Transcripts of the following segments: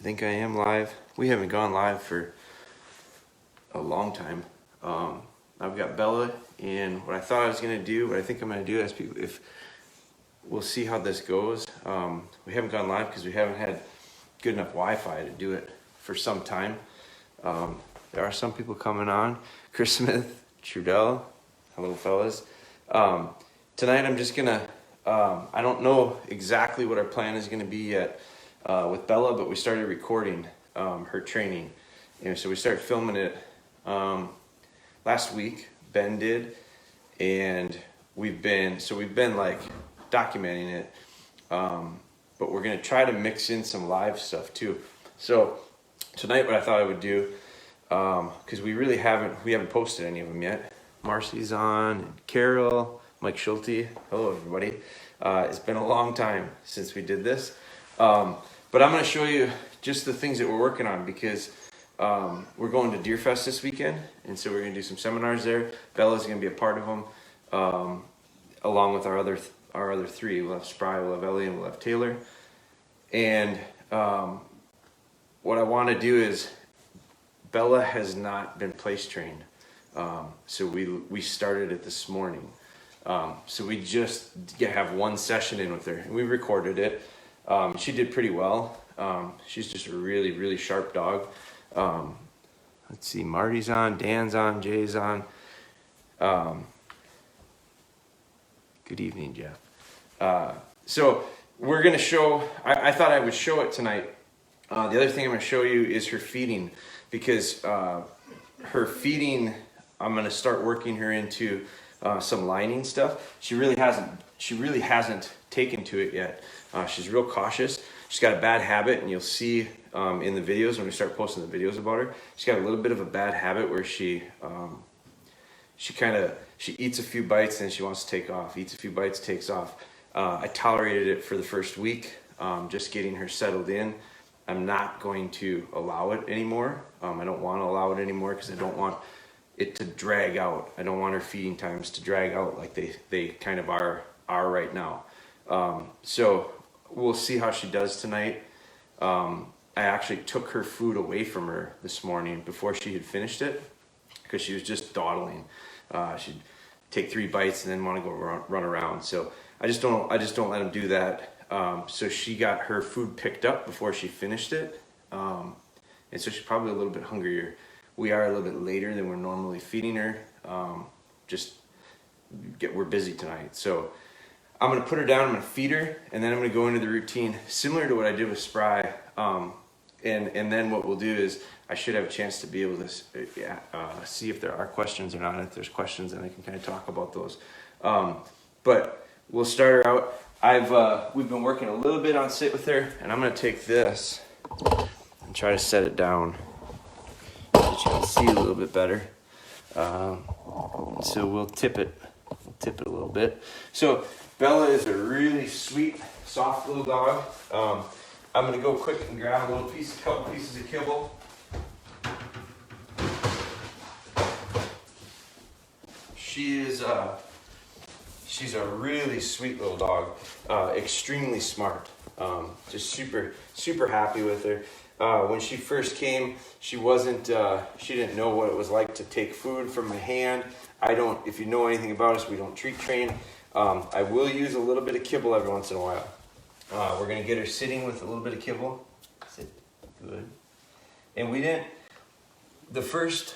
I think I am live. We haven't gone live for a long time. I've got Bella, and what I thought I was gonna do, what I think I'm gonna do is if we'll see how this goes. We haven't gone live because we haven't had good enough Wi-Fi to do it for some time. There are some people coming on. Chris Smith, Trudell, hello fellas. Tonight I'm just gonna, I don't know exactly what our plan is gonna be yet with Bella, but we started recording her training. And so we started filming it last week, Ben did, and we've been like documenting it, but we're gonna try to mix in some live stuff too. So tonight what I thought I would do, because we haven't posted any of them yet. Marcy's on, and Carol, Mike Schulte, hello everybody. It's been a long time since we did this, but I'm gonna show you just the things that we're working on, because we're going to Deer Fest this weekend, and so we're gonna do some seminars there. Bella's gonna be a part of them, along with our other three. We'll have Spry, we'll have Ellie, and we'll have Taylor. And what I want to do is, Bella has not been place trained, so we started it this morning. So we just have one session in with her, and we recorded it. She did pretty well. She's just a really, really sharp dog. Let's see, Marty's on, Dan's on, Jay's on. Good evening, Jeff. So we're gonna show, I thought I would show it tonight. The other thing I'm gonna show you is her feeding, because her feeding, I'm gonna start working her into some lining stuff. She really hasn't taken to it yet. She's real cautious. She's got a bad habit, and you'll see in the videos when we start posting the videos about her. She's got a little bit of a bad habit where she eats a few bites and then she wants to take off. Eats a few bites, takes off. I tolerated it for the first week, just getting her settled in. I'm not going to allow it anymore. I don't want to allow it anymore because I don't want it to drag out. I don't want her feeding times to drag out like they kind of are right now. So we'll see how she does tonight. I actually took her food away from her this morning before she had finished it, because she was just dawdling. She'd take 3 bites and then want to go run around. So I just don't let them do that. So she got her food picked up before she finished it, and so she's probably a little bit hungrier. We are a little bit later than we're normally feeding her. We're busy tonight, so I'm gonna put her down. I'm gonna feed her, and then I'm gonna go into the routine similar to what I did with Spry. And then what we'll do is, I should have a chance to be able to see if there are questions or not. If there's questions, then I can kind of talk about those. But we'll start her out. We've been working a little bit on sit with her, and I'm gonna take this and try to set it down so you can see a little bit better. So we'll tip it a little bit. So Bella is a really sweet, soft little dog. I'm gonna go quick and grab a couple pieces of kibble. She's a really sweet little dog, extremely smart. Just super happy with her. When she first came, she didn't know what it was like to take food from my hand. If you know anything about us, we don't treat train. I will use a little bit of kibble every once in a while. We're gonna get her sitting with a little bit of kibble. Sit, good. And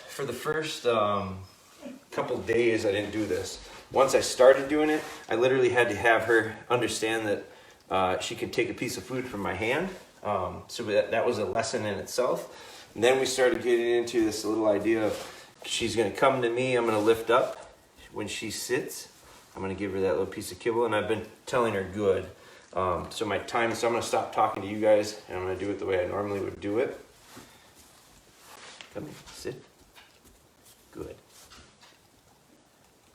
for the first couple days, I didn't do this. Once I started doing it, I literally had to have her understand that she could take a piece of food from my hand. So that was a lesson in itself. And then we started getting into this little idea of, she's gonna come to me, I'm gonna lift up. When she sits, I'm gonna give her that little piece of kibble, and I've been telling her good. So I'm gonna stop talking to you guys, and I'm gonna do it the way I normally would do it. Come in, sit, good.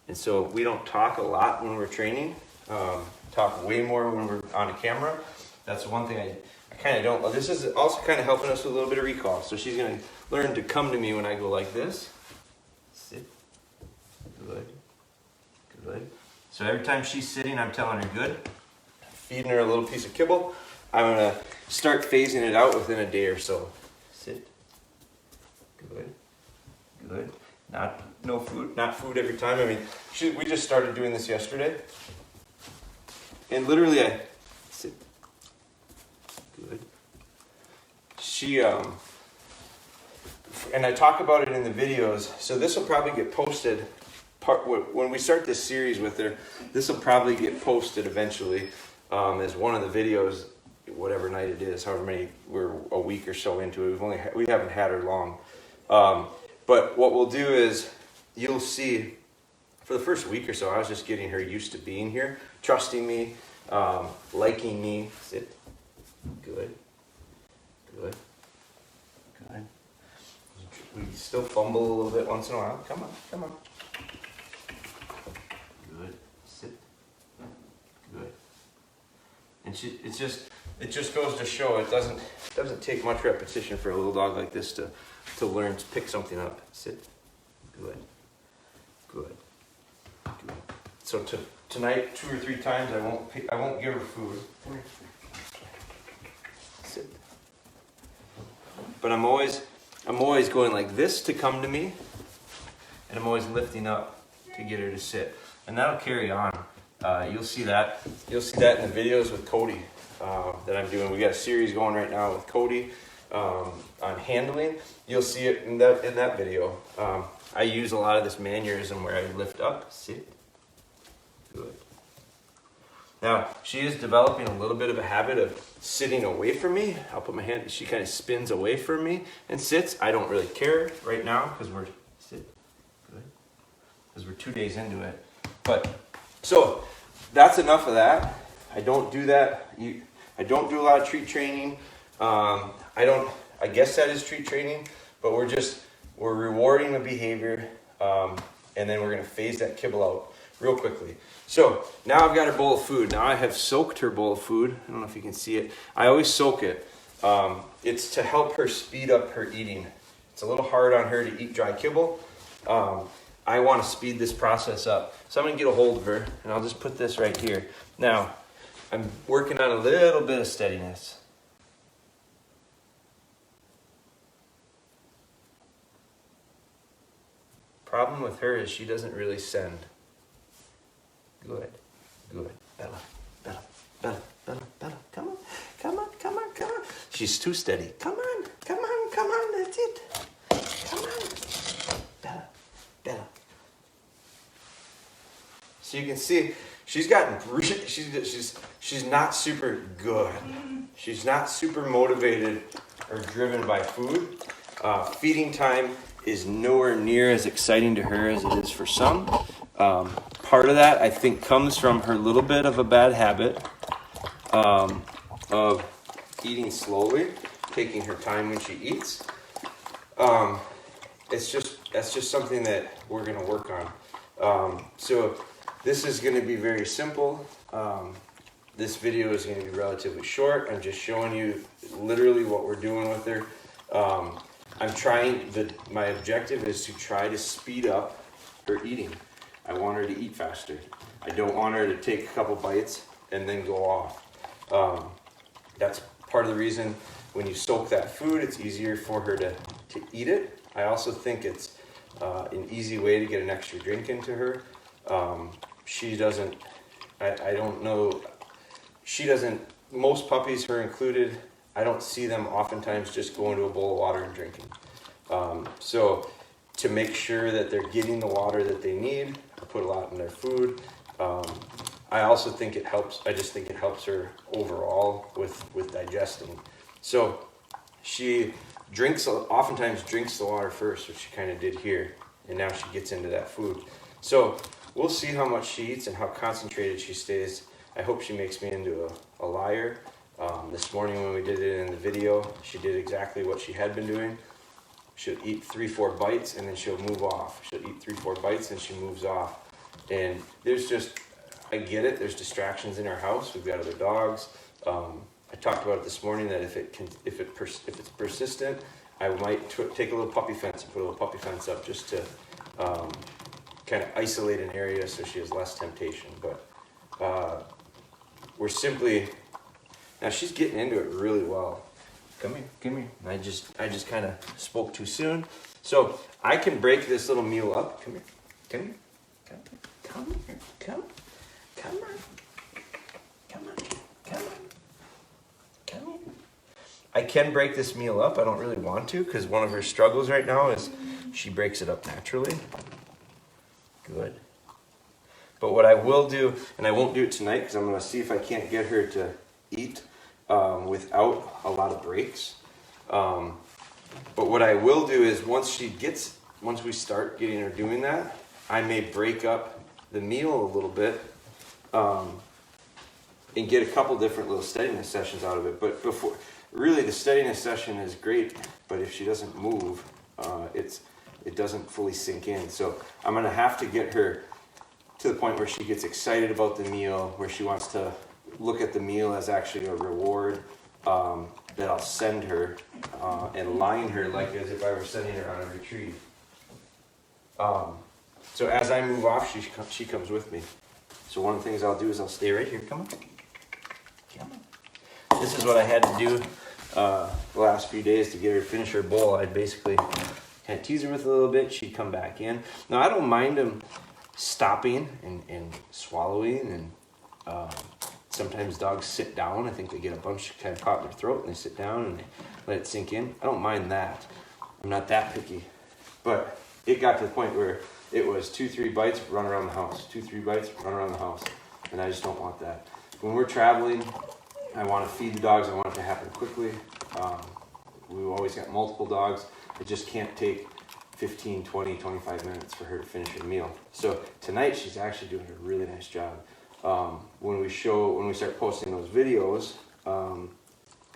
And so we don't talk a lot when we're training, talk way more when we're on a camera. That's one thing I kind of don't. This is also kind of helping us with a little bit of recall. So she's gonna learn to come to me when I go like this. Sit, good, good. So every time she's sitting, I'm telling her good. Feeding her a little piece of kibble. I'm gonna start phasing it out within a day or so. Sit. Good. Good. No food, not food every time. I mean, we just started doing this yesterday. And literally I sit. Good. And I talk about it in the videos, so this will probably get posted, when we start this series with her, this will probably get posted eventually as one of the videos, whatever night it is, however many, we're a week or so into it, we haven't had her long. But what we'll do is, you'll see, for the first week or so, I was just getting her used to being here, trusting me, liking me. Sit. Good. Good. Good. We still fumble a little bit once in a while. Come on, come on. Good. Sit. Good. And it just goes to show it doesn't take much repetition for a little dog like this to learn to pick something up. Sit. Good. Good. Good. So tonight, 2 or 3 times, I won't give her food. Sit. But I'm always going like this to come to me, and I'm always lifting up to get her to sit, and that'll carry on. You'll see that in the videos with Cody that I'm doing. We got a series going right now with Cody on handling. You'll see it in that video. I use a lot of this mannerism where I lift up, sit. Good. Now, she is developing a little bit of a habit of sitting away from me. I'll put my hand, she kind of spins away from me and sits. I don't really care right now because we're 2 days into it. But, so, that's enough of that. I don't do that. I don't do a lot of treat training. I guess that is treat training, but we're rewarding the behavior, and then we're gonna phase that kibble out real quickly. So now I've got her bowl of food. Now I have soaked her bowl of food. I don't know if you can see it. I always soak it. It's to help her speed up her eating. It's a little hard on her to eat dry kibble. I want to speed this process up. So I'm gonna get a hold of her, and I'll just put this right here. Now, I'm working on a little bit of steadiness. Problem with her is she doesn't really send. Good, good. Bella, Bella, Bella, Bella, Bella. Come on, come on, come on, come on. She's too steady. Come on, come on, come on. That's it. Come on. Bella, Bella. So you can see she's gotten, she's not super good. She's not super motivated or driven by food. Feeding time is nowhere near as exciting to her as it is for some. Part of that, I think, comes from her little bit of a bad habit of eating slowly, taking her time when she eats. That's just something that we're going to work on. So this is going to be very simple. This video is going to be relatively short. I'm just showing you literally what we're doing with her. My objective is to try to speed up her eating. I want her to eat faster. I don't want her to take a couple bites and then go off. That's part of the reason when you soak that food, it's easier for her to eat it. I also think it's an easy way to get an extra drink into her. She doesn't, I don't know, she doesn't, most puppies, her included, I don't see them oftentimes just going to a bowl of water and drinking. So to make sure that they're getting the water that they need, I put a lot in their food. I also think it helps, I just think it helps her overall with digesting. So she oftentimes drinks the water first, which she kind of did here, and now she gets into that food. So we'll see how much she eats and how concentrated she stays. I hope she makes me into a liar. This morning when we did it in the video, she did exactly what she had been doing. She'll eat 3-4 bites and then she'll move off. She'll eat 3-4 bites and she moves off. And I get it, there's distractions in our house. We've got other dogs. I talked about it this morning that if it's persistent, I might take a little puppy fence and put a little puppy fence up just to kind of isolate an area so she has less temptation. But we're simply Now she's getting into it really well. Come here, come here. I just kind of spoke too soon. So I can break this little meal up. Come here, come here, come here, come on, come on, come on, come here. I can break this meal up. I don't really want to because one of her struggles right now is she breaks it up naturally. Good. But what I will do, and I won't do it tonight because I'm going to see if I can't get her to eat without a lot of breaks. But what I will do is once we start getting her doing that, I may break up the meal a little bit and get a couple different little steadiness sessions out of it. But before, really the steadiness session is great, but if she doesn't move, it doesn't fully sink in. So I'm going to have to get her to the point where she gets excited about the meal, where she wants to look at the meal as actually a reward that I'll send her and line her like as if I were sending her on a retrieve. So as I move off, she comes with me. So one of the things I'll do is I'll stay right here. Come on. Come on. This is what I had to do the last few days to get her to finish her bowl. I'd basically kind of tease her with a little bit. She'd come back in. Now I don't mind them stopping and swallowing, and sometimes dogs sit down. I think they get a bunch kind of caught in their throat and they sit down and they let it sink in. I don't mind that. I'm not that picky. But it got to the point where it was 2-3 bites, run around the house. 2-3 bites, run around the house. And I just don't want that. When we're traveling, I want to feed the dogs. I want it to happen quickly. We've always got multiple dogs. It just can't take 15, 20, 25 minutes for her to finish her meal. So tonight she's actually doing a really nice job. When we start posting those videos,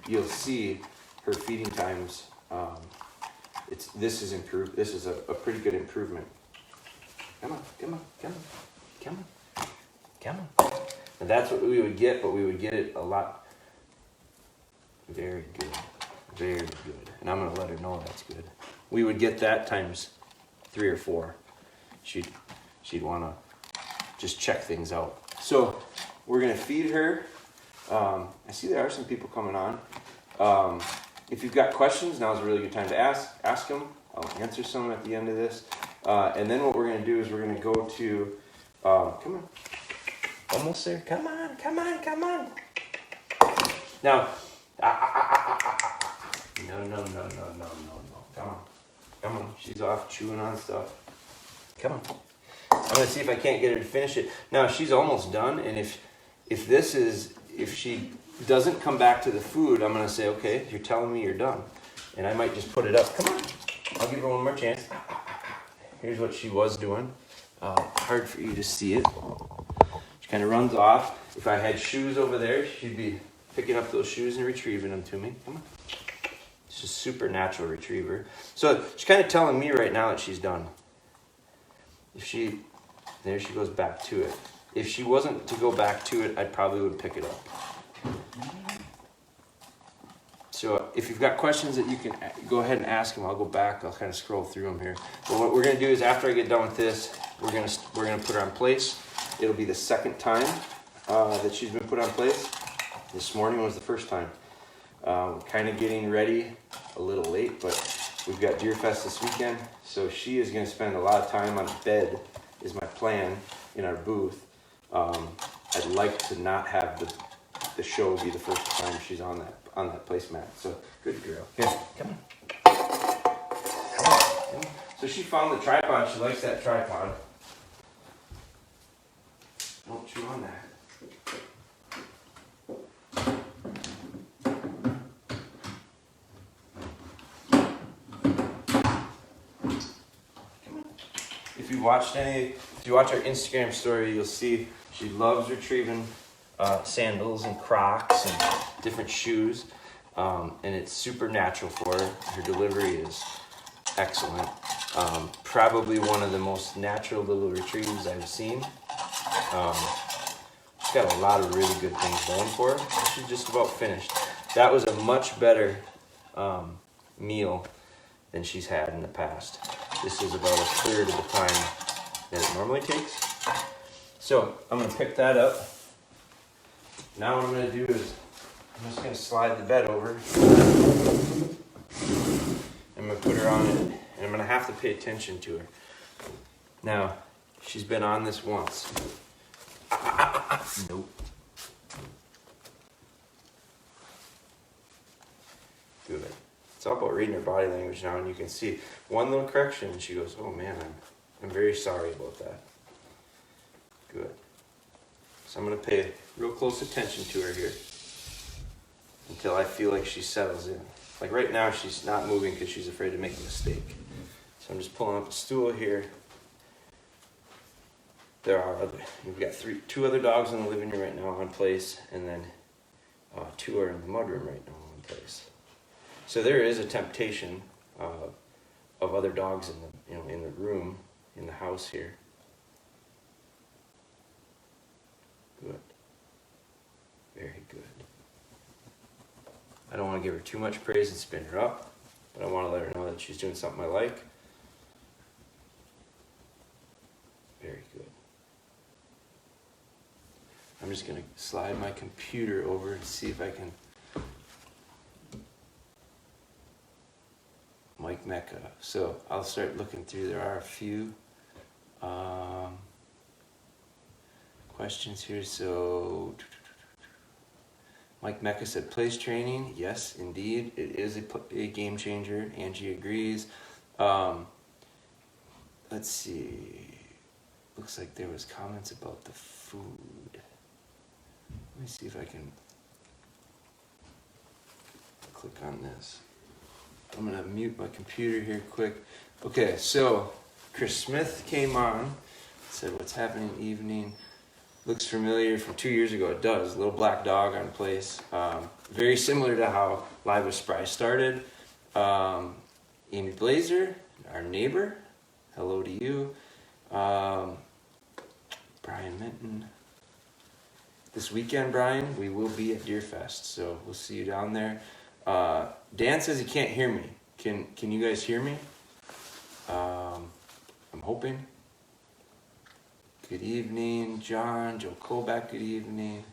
you'll see her feeding times. This is improved. This is a pretty good improvement. Come on, come on, come on, come on, come on. And that's what we would get, but we would get it a lot. Very good, very good. And I'm gonna let her know that's good. We would get that times 3 or 4. She'd want to just check things out. So we're gonna feed her. I see there are some people coming on. If you've got questions, now's a really good time to ask them. I'll answer some at the end of this. And then what we're gonna do is we're gonna go to, come on, almost there. Come on, come on, come on. Now, no. Come on. Come on, she's off chewing on stuff. Come on. I'm gonna see if I can't get her to finish it. Now she's almost done, and if she doesn't come back to the food, I'm gonna say, okay, you're telling me you're done. And I might just put it up. Come on, I'll give her one more chance. Here's what she was doing. Hard for you to see it. She kind of runs off. If I had shoes over there, she'd be picking up those shoes and retrieving them to me. Come on. She's a super natural retriever. So she's kind of telling me right now that she's done. There she goes back to it. If she wasn't to go back to it, I probably would pick it up. So if you've got questions that you can go ahead and ask them, I'll go back. I'll kind of scroll through them here. But what we're going to do is after I get done with this, we're going to put her on place. It'll be the second time that she's been put on place. This morning was the first time. Kind of getting ready a little late, but we've got Deer Fest this weekend, so she is going to spend a lot of time on bed, is my plan, in our booth. I'd like to not have the show be the first time she's on that placemat. So good girl. Here, come on. Come on. So she found the tripod. She likes that tripod. Don't chew on that. If you watch our Instagram story, you'll see she loves retrieving sandals and Crocs and different shoes, and it's super natural for her. Her delivery is excellent. Probably one of the most natural little retrieves I've seen. She's got a lot of really good things going for her. She's just about finished. That was a much better meal than she's had in the past. This is about a third of the time that it normally takes. So I'm going to pick that up. Now what I'm going to do is I'm just gonna slide the bed over. I'm gonna put her on it, and I'm gonna have to pay attention to her. Now, she's been on this once. Nope. Good. It's all about reading her body language now, and you can see one little correction, and she goes, "Oh man, I'm very sorry about that." Good. So I'm gonna pay real close attention to her here until I feel like she settles in. Like right now, she's not moving because she's afraid to make a mistake. So I'm just pulling up a stool here. We've got two other dogs in the living room right now on place, and then two are in the mudroom right now on place. So there is a temptation of other dogs in the room, in the house here. Good. Very good. I don't want to give her too much praise and spin her up, but I want to let her know that she's doing something I like. Very good. I'm just going to slide my computer over and see if I can. Mike Mecca. So I'll start looking through. There are a few questions here. So Mike Mecca said, place training. Yes, indeed. It is a game changer. Angie agrees. Let's see. Looks like there was comments about the food. Let me see if I can click on this. I'm gonna mute my computer here quick. Okay, so Chris Smith came on, said, what's happening evening? Looks familiar from 2 years ago. It does. Little black dog on place. Very similar to how Live with Spry started. Amy Blazer, our neighbor. Hello to you. Brian Minton. This weekend, Brian, we will be at Deerfest, so we'll see you down there. Dan says he can't hear me. Can you guys hear me? I'm hoping. Good evening, John. Joe Colback, good evening.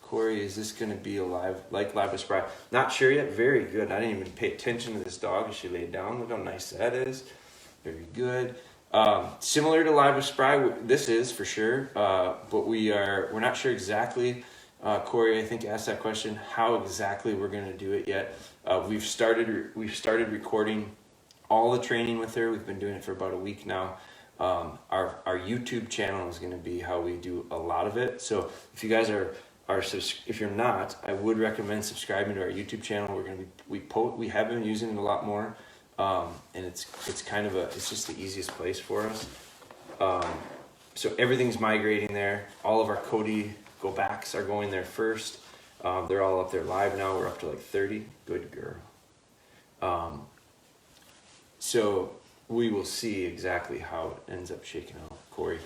Corey, is this going to be Live with Spry? Not sure yet. Very good. I didn't even pay attention to this dog as she laid down. Look how nice that is. Very good. Similar to Live with Spry, this is for sure, but we're not sure exactly. Corey, I think, asked that question, how exactly we're going to do it yet. We've started recording all the training with her. We've been doing it for about a week now. Our YouTube channel is going to be how we do a lot of it. So if you guys if you're not, I would recommend subscribing to our YouTube channel. We have been using it a lot more. And it's just the easiest place for us. So everything's migrating there. All of our Cody go backs are going there first. They're all up there live now. We're up to like 30. Good girl. So we will see exactly how it ends up shaking out. Corey.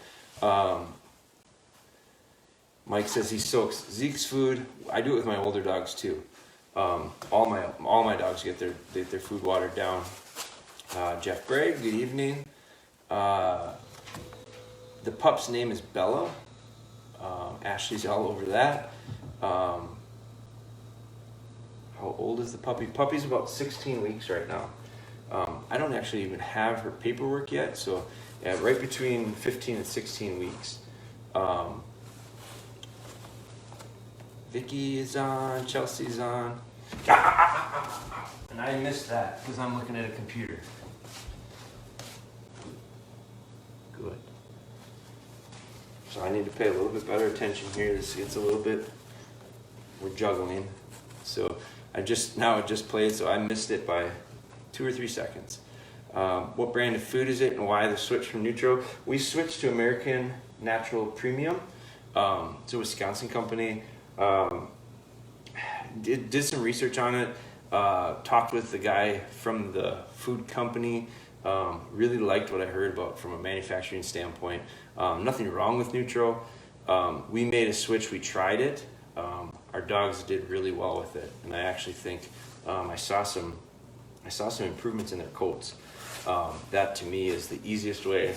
Mike says he soaks Zeke's food. I do it with my older dogs too. All my dogs get their food watered down. Jeff Gray, good evening. The pup's name is Bella. Ashley's all over that. How old is the puppy? Puppy's about 16 weeks right now. I don't actually even have her paperwork yet, so yeah, right between 15 and 16 weeks. Vicky is on, Chelsea's on. And I missed that because I'm looking at a computer. Good. So I need to pay a little bit better attention here. This gets a little bit, we're juggling. So it just played, so I missed it by 2 or 3 seconds. What brand of food is it and why the switch from Nutro? We switched to American Natural Premium. It's a Wisconsin company. Did some research on it. Talked with the guy from the food company. Really liked what I heard about from a manufacturing standpoint. Nothing wrong with Nutro. We made a switch. We tried it. Our dogs did really well with it, and I actually think I saw some improvements in their coats. That to me is the easiest way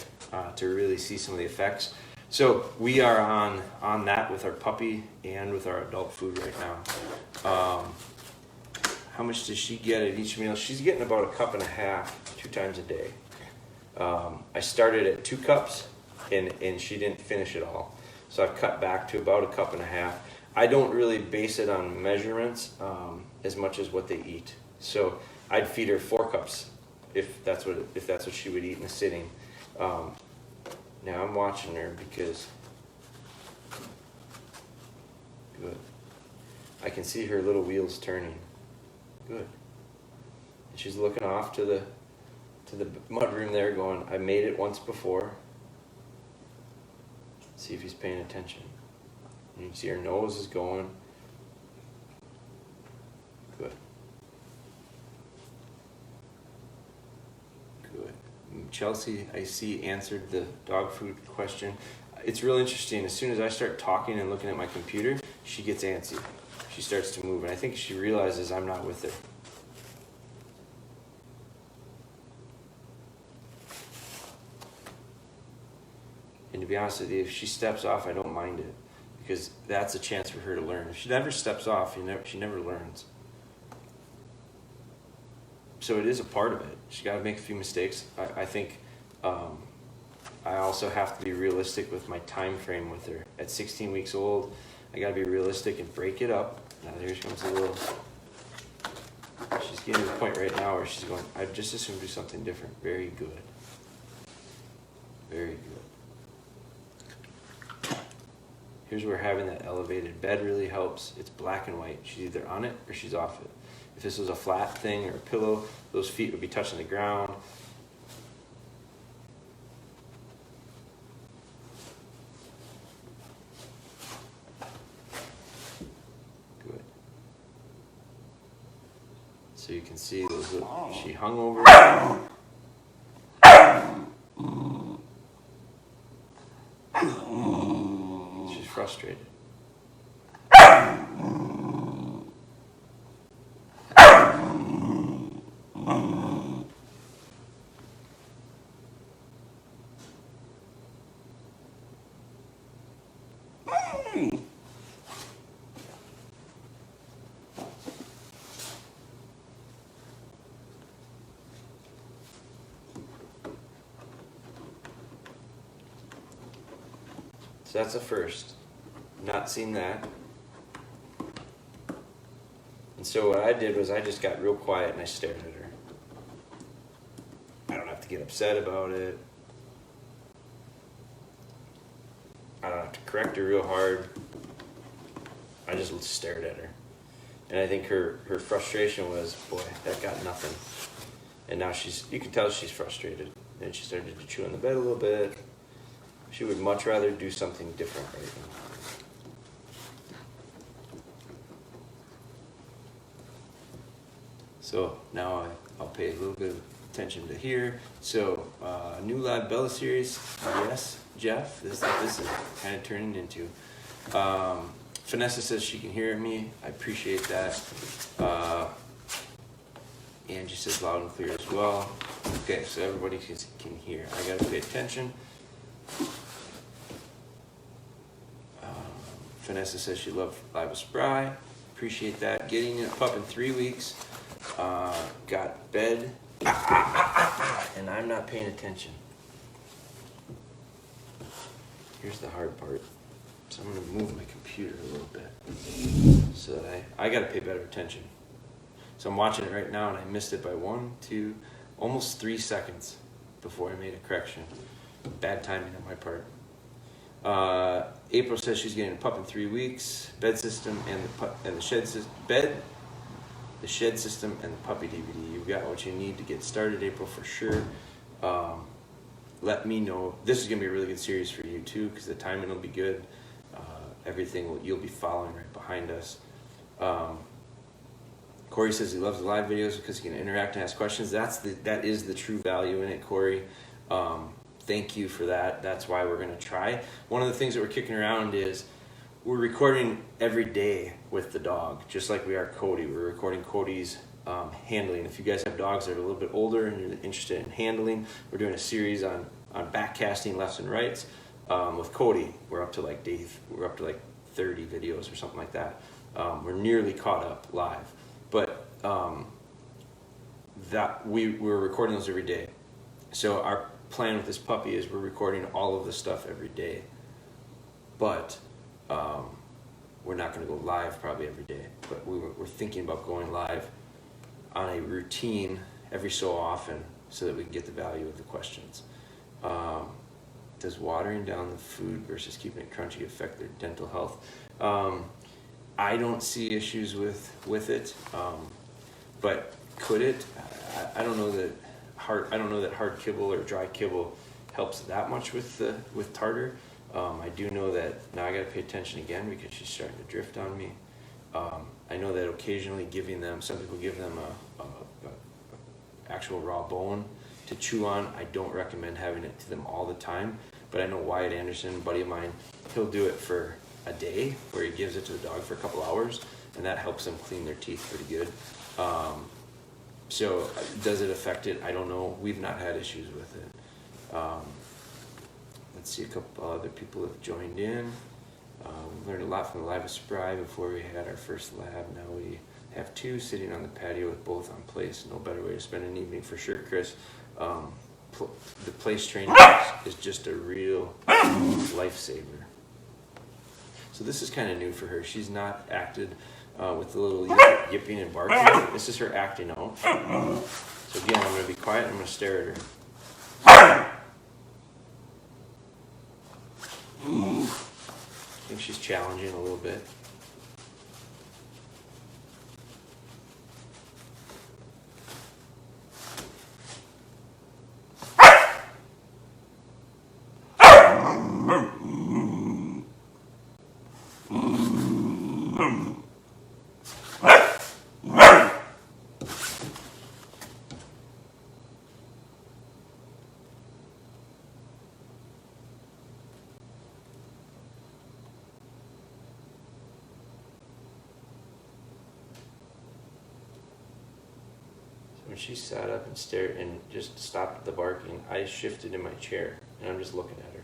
to really see some of the effects. So we are on that with our puppy and with our adult food right now. How much does she get at each meal? She's getting about 1.5 cups 2 times a day. I started at 2 cups and she didn't finish it all. So I've cut back to about 1.5 cups. I don't really base it on measurements as much as what they eat. So I'd feed her 4 cups if that's what she would eat in a sitting. Now I'm watching her because good. I can see her little wheels turning. Good. And she's looking off to the mudroom there going, I made it once before. See if he's paying attention. And you can see her nose is going. Good. Good. Chelsea, I see, answered the dog food question. It's real interesting. As soon as I start talking and looking at my computer, she gets antsy. She starts to move, and I think she realizes I'm not with her. And to be honest with you, if she steps off, I don't mind it, because that's a chance for her to learn. If she never steps off, she never learns. So it is a part of it. She's got to make a few mistakes. I think I also have to be realistic with my time frame with her. At 16 weeks old, I got to be realistic and break it up. Now there comes a little. She's getting to the point right now where she's going, I'd just as soon do something different. Very good. Very good. Here's where having that elevated bed really helps. It's black and white. She's either on it or she's off it. If this was a flat thing or a pillow, those feet would be touching the ground. Good. So you can see those little, she hung over. She's frustrated. So that's a first. Not seen that. And so what I did was I just got real quiet and I stared at her. I don't have to get upset about it. I don't have to correct her real hard. I just stared at her. And I think her frustration was, boy, that got nothing. And now you can tell she's frustrated. And she started to chew on the bed a little bit. She would much rather do something different right now. So now I'll pay a little bit of attention to here. So new Lab Bella series, yes, Jeff, this is kind of turning into. Vanessa says she can hear me. I appreciate that. Angie says loud and clear as well. Okay, so everybody can hear. I gotta pay attention. Vanessa says she loved Live with Spry. Appreciate that. Getting a pup in 3 weeks. Got bed. And I'm not paying attention. Here's the hard part. So I'm going to move my computer a little bit. So that I got to pay better attention. So I'm watching it right now and I missed it by 1, 2, almost 3 seconds before I made a correction. Bad timing on my part. April says she's getting a pup in 3 weeks. Bed system and the shed system. Bed, the shed system, and the puppy DVD. You've got what you need to get started, April, for sure. Let me know. This is gonna be a really good series for you too, because the timing will be good. You'll be following right behind us. Corey says he loves the live videos because he can interact and ask questions. That is the true value in it, Corey. Thank you for that. That's why we're going to try. One of the things that we're kicking around is we're recording every day with the dog, just like we are Cody. We're recording Cody's handling. If you guys have dogs that are a little bit older and you're interested in handling, we're doing a series on back casting lefts and rights. With Cody, we're up to like 30 videos or something like that. We're nearly caught up live, but that we're recording those every day. So our plan with this puppy is we're recording all of the stuff every day, but we're not going to go live probably every day. But we're thinking about going live on a routine every so often so that we can get the value of the questions. Does watering down the food versus keeping it crunchy affect their dental health? I don't see issues with it, but could it? I don't know that hard kibble or dry kibble helps that much with tartar. I do know that now I got to pay attention again because she's starting to drift on me. I know that occasionally some people give them a actual raw bone to chew on. I don't recommend having it to them all the time, but I know Wyatt Anderson, a buddy of mine, he'll do it for a day where he gives it to the dog for a couple hours, and that helps them clean their teeth pretty good. So does it affect it? I don't know. We've not had issues with it. Let's see, a couple other people have joined in. We learned a lot from the Live with Spry before we had our first lab. Now we have 2 sitting on the patio with both on place. No better way to spend an evening for sure, Chris. The place training is just a real lifesaver. So this is kind of new for her. She's not acted with the little yipping and barking. This is her acting out. So again, I'm going to be quiet. I'm going to stare at her. I think she's challenging a little bit. When she sat up and stared and just stopped the barking, I shifted in my chair and I'm just looking at her.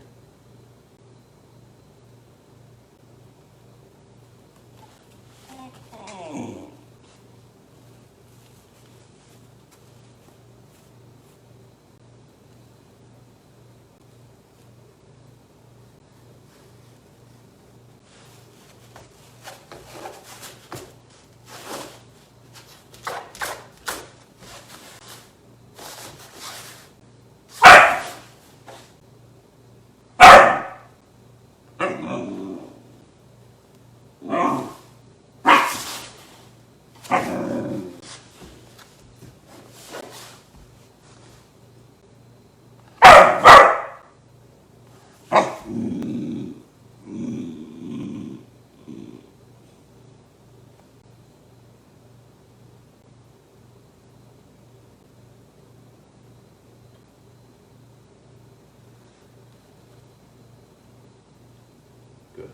Good.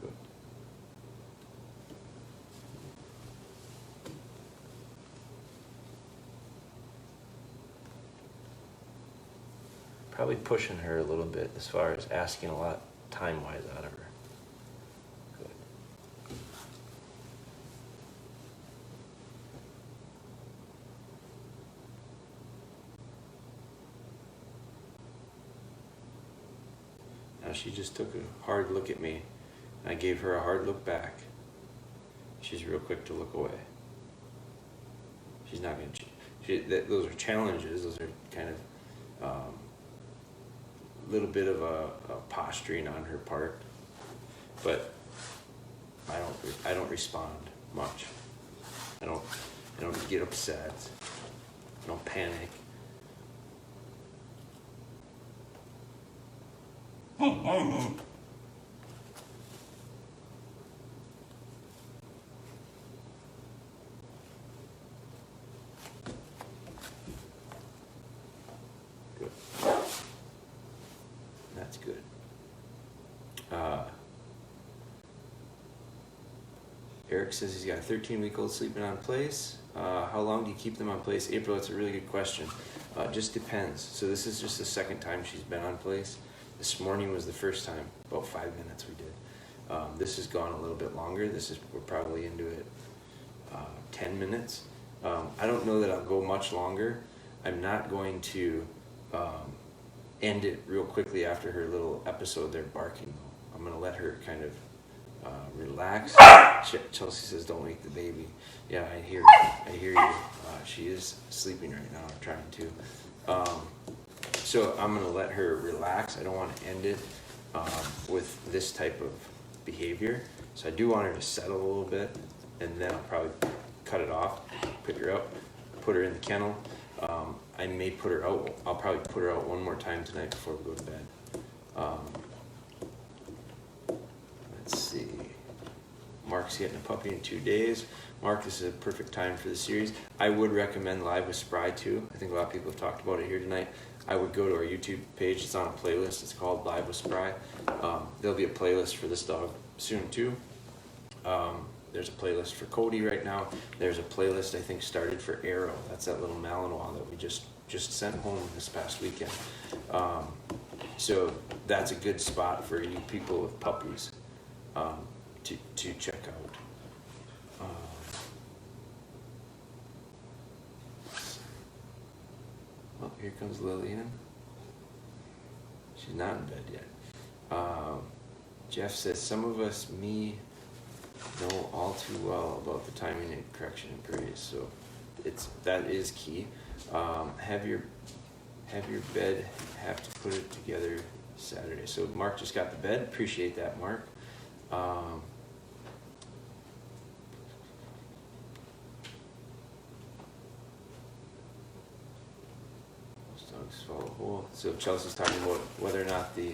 Good. Probably pushing her a little bit as far as asking a lot time-wise out of her. Good. Now she just took a hard look at me. I gave her a hard look back. She's real quick to look away. She's not going to... Those are challenges. Those are kind of... little bit of a posturing on her part, but I don't respond much. I don't get upset. I don't panic. Good. That's good. Eric says he's got a 13-week-old sleeping on place. How long do you keep them on place? April, that's a really good question. Just depends. So this is just the second time she's been on place. This morning was the first time, about 5 minutes we did. This has gone a little bit longer. We're probably into it 10 minutes. I don't know that I'll go much longer. I'm not going to end it real quickly after her little episode there barking. I'm going to let her kind of relax. Chelsea says, "Don't wake the baby." Yeah, I hear you. She is sleeping right now, or trying to. So I'm going to let her relax. I don't want to end it with this type of behavior. So I do want her to settle a little bit, and then I'll probably cut it off, pick her up, put her in the kennel. I may put her out. I'll probably put her out one more time tonight before we go to bed. Let's see. Mark's getting a puppy in 2 days. Mark, this is a perfect time for the series. I would recommend Live with Spry too. I think a lot of people have talked about it here tonight. I would go to our YouTube page. It's on a playlist. It's called Live with Spry. There'll be a playlist for this dog soon too. There's a playlist for Cody right now. There's a playlist I think started for Arrow. That's that little Malinois that we just sent home this past weekend. So that's a good spot for you people with puppies to check out. Well, here comes Lillian. She's not in bed yet. Jeff says, some of us, me, know all too well about the timing and correction and praise. So that is key. Have your bed, have to put it together Saturday. So Mark just got the bed. Appreciate that, Mark. So Chelsea's talking about whether or not the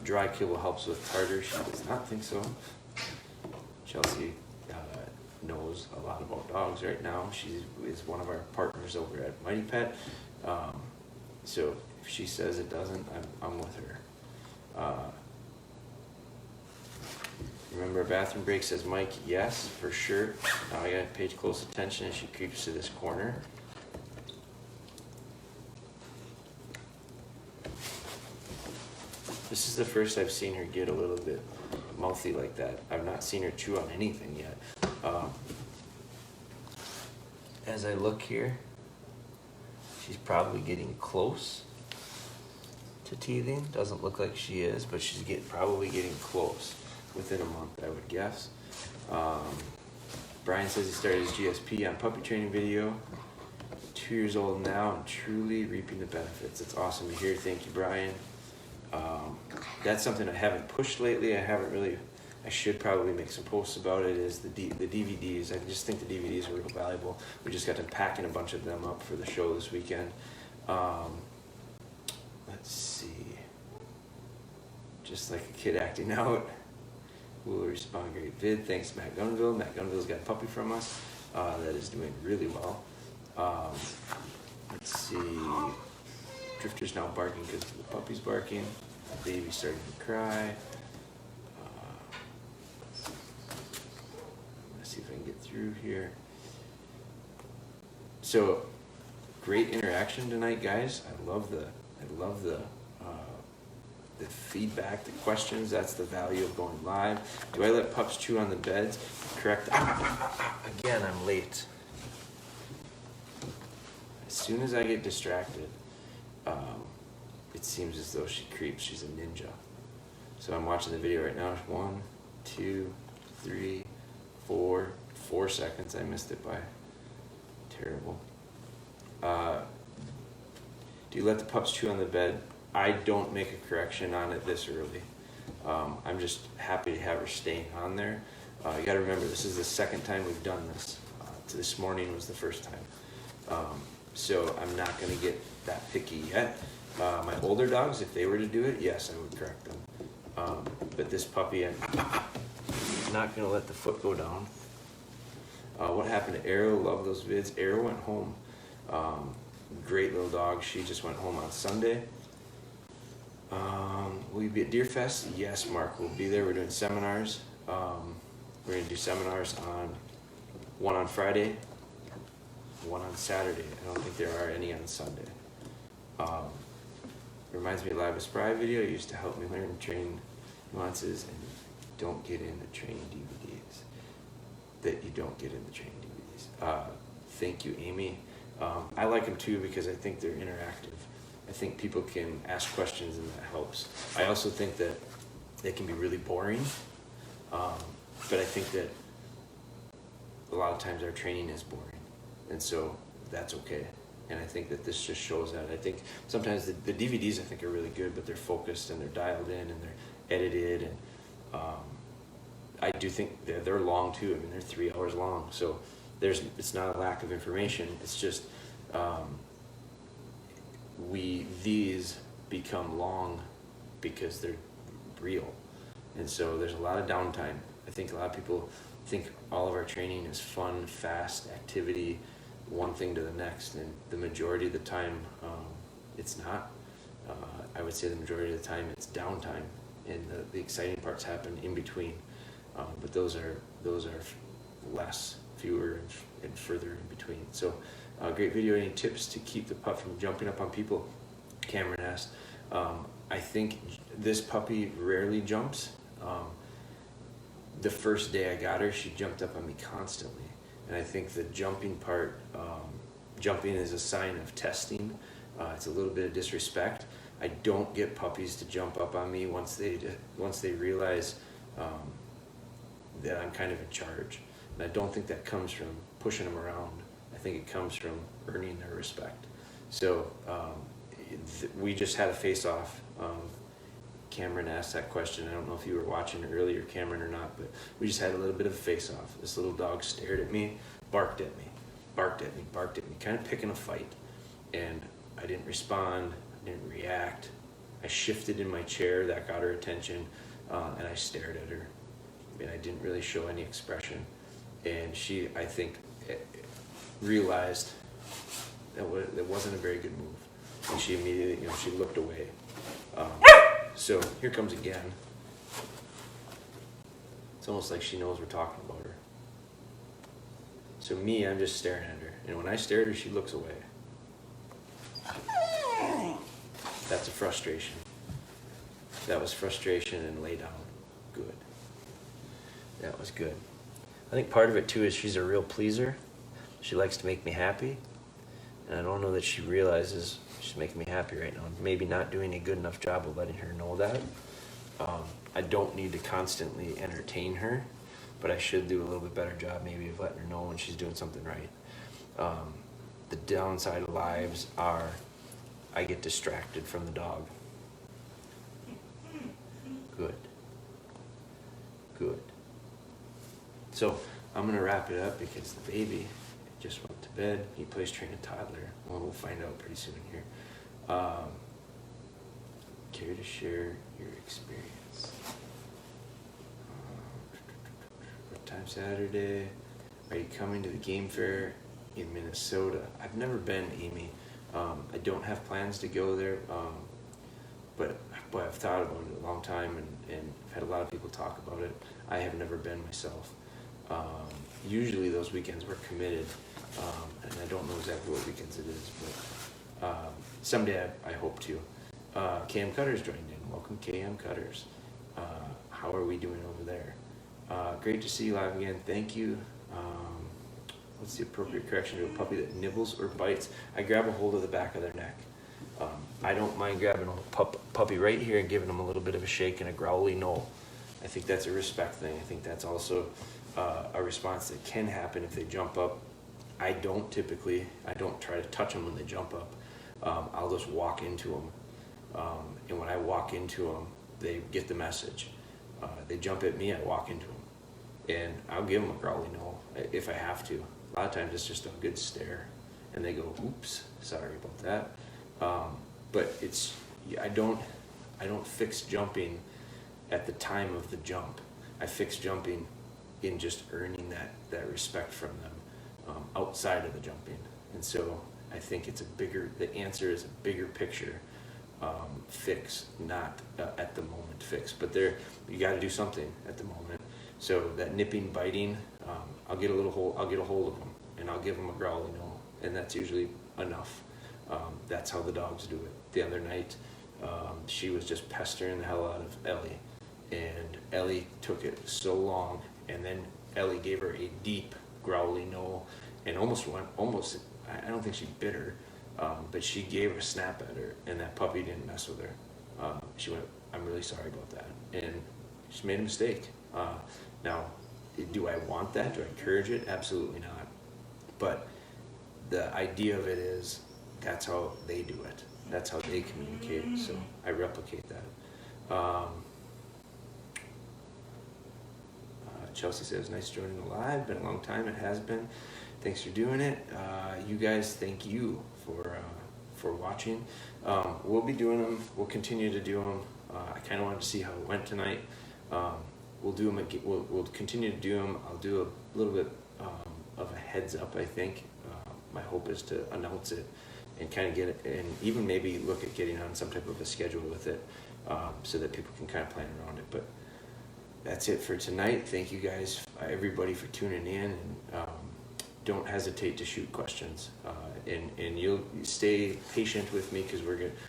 dry kibble helps with tartar. She does not think so. Chelsea knows a lot about dogs right now. She is one of our partners over at Mighty Pet. So if she says it doesn't, I'm with her. Remember, a bathroom break, says Mike. Yes, for sure. Now I gotta pay close attention as she creeps to this corner. This is the first I've seen her get a little bit mouthy like that. I've not seen her chew on anything yet. As I look here, she's probably getting close to teething. Doesn't look like she is, but she's probably getting close within a month, I would guess. Brian says he started his GSP on puppy training video. 2 years old now and truly reaping the benefits. It's awesome to hear. Thank you, Brian. That's something I haven't pushed lately. I should probably make some posts about it, is the DVDs. I just think the DVDs are real valuable. We just got to packing a bunch of them up for the show this weekend. Let's see. Just like a kid acting out. Will respond, great vid. Thanks, Matt Gunville. Matt Gunville's got a puppy from us that is doing really well. Let's see. Drifter's now barking because the puppy's barking. The baby's starting to cry. Let's see if I can get through here. So, great interaction tonight, guys. I love the feedback, the questions. That's the value of going live. Do I let pups chew on the beds? Correct. Again, I'm late. As soon as I get distracted, it seems as though she creeps. She's a ninja. So I'm watching the video right now. 1, 2, 3, 4. 4 seconds. I missed it by. Terrible. Do you let the pups chew on the bed? I don't make a correction on it this early. I'm just happy to have her staying on there. You got to remember, this is the second time we've done this. This morning was the first time. So I'm not going to get that picky yet. My older dogs, if they were to do it, yes, I would correct them. But this puppy, I'm not going to let the foot go down. What happened to Arrow? Love those vids. Arrow went home. Great little dog. She just went home on Sunday. Will you be at Deer Fest? Yes, Mark, we'll be there. We're doing seminars. We're going to do seminars one on Friday, one on Saturday. I don't think there are any on Sunday. Reminds me of Live with Spry video. It used to help me learn training nuances, and don't get in the training DVDs that you don't get in the training DVDs. Thank you, Amy. I like them too because I think they're interactive. I think people can ask questions and that helps. I also think that they can be really boring, but I think that a lot of times our training is boring, and so that's okay. And I think that this just shows that. I think sometimes the DVDs I think are really good, but they're focused and they're dialed in and they're edited, and I do think they're long too. I mean, they're 3 hours long, so it's not a lack of information. It's just these become long because they're real, and so there's a lot of downtime. I think a lot of people think all of our training is fun, fast activity, one thing to the next, and the majority of the time it's not. I would say the majority of the time it's downtime, and the exciting parts happen in between, but those are less, fewer, and further in between. So great video. Any tips to keep the pup from jumping up on people? Cameron asked. I think this puppy rarely jumps. The first day I got her, she jumped up on me constantly. And I think the jumping part, jumping is a sign of testing. It's a little bit of disrespect. I don't get puppies to jump up on me once they realize that I'm kind of in charge. And I don't think that comes from pushing them around. I think it comes from earning their respect. So we just had a face-off. Cameron asked that question. I don't know if you were watching earlier, Cameron, or not, but we just had a little bit of a face-off. This little dog stared at me, barked at me, kind of picking a fight. And I didn't respond, I didn't react. I shifted in my chair, that got her attention, and I stared at her. And I didn't really show any expression. And she, I think, realized that wasn't a very good move. And she immediately, she looked away. So here comes again. It's almost like she knows we're talking about her. So me, I'm just staring at her. And when I stare at her, she looks away. That's a frustration. That was frustration and lay down. Good. That was good. I think part of it too is she's a real pleaser. She likes to make me happy. And I don't know that she realizes she's making me happy right now. Maybe not doing a good enough job of letting her know that. I don't need to constantly entertain her, but I should do a little bit better job maybe of letting her know when she's doing something right. The downside of lives are I get distracted from the dog. Good. Good. So I'm going to wrap it up because the baby just went to bed. He plays train a toddler. Well, we'll find out pretty soon here. Care to share your experience? What time Saturday? Are you coming to the game fair in Minnesota? I've never been, Amy. I don't have plans to go there, but I've thought about it a long time, and I've had a lot of people talk about it. I have never been myself. Usually those weekends we're committed, and I don't know exactly what weekends it is, but someday I hope to. KM Cutters joined in. Welcome, KM Cutters. How are we doing over there? Great to see you live again. Thank you. What's the appropriate correction to a puppy that nibbles or bites? I grab a hold of the back of their neck. I don't mind grabbing a puppy right here and giving them a little bit of a shake and a growly no. I think that's a respect thing. I think that's also a response that can happen if they jump up. I don't try to touch them when they jump up. I'll just walk into them. And when I walk into them, they get the message. They jump at me, I walk into them. And I'll give them a growly no if I have to. A lot of times it's just a good stare. And they go, oops, sorry about that. But I don't fix jumping at the time of the jump. I fix jumping in just earning that respect from them outside of the jumping. And so I think the answer is a bigger picture fix, not at the moment fix. But you got to do something at the moment. So that nipping, biting, I'll get a hold of them and I'll give them a growly no, and that's usually enough. That's how the dogs do it. The other night, she was just pestering the hell out of Ellie, and Ellie took it so long, and then Ellie gave her a deep growly no, and almost, I don't think she bit her, but she gave a snap at her, and that puppy didn't mess with her. She went, "I'm really sorry about that," and she made a mistake. Now, do I want that? Do I encourage it? Absolutely not. But the idea of it is, that's how they do it. That's how they communicate it. So I replicate that. Chelsea says, "Nice joining the live. Been a long time. It has been. Thanks for doing it. You guys, thank you for watching. We'll be doing them. We'll continue to do them. I kind of wanted to see how it went tonight. We'll do them again. We'll continue to do them. I'll do a little bit of a heads up, I think. My hope is to announce it and kind of get it, and even maybe look at getting on some type of a schedule with it, so that people can kind of plan around it. But that's it for tonight. Thank you guys, everybody, for tuning in, and don't hesitate to shoot questions. And you'll stay patient with me, because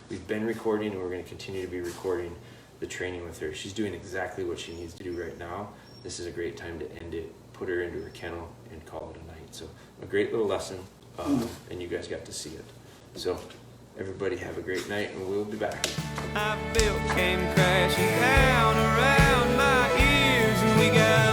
we've been recording, and we're going to continue to be recording the training with her. She's doing exactly what she needs to do right now. This is a great time to end it, put her into her kennel, and call it a night. So a great little lesson, and you guys got to see it. So everybody have a great night, and we'll be back. I felt came crashing down around my ears, and we got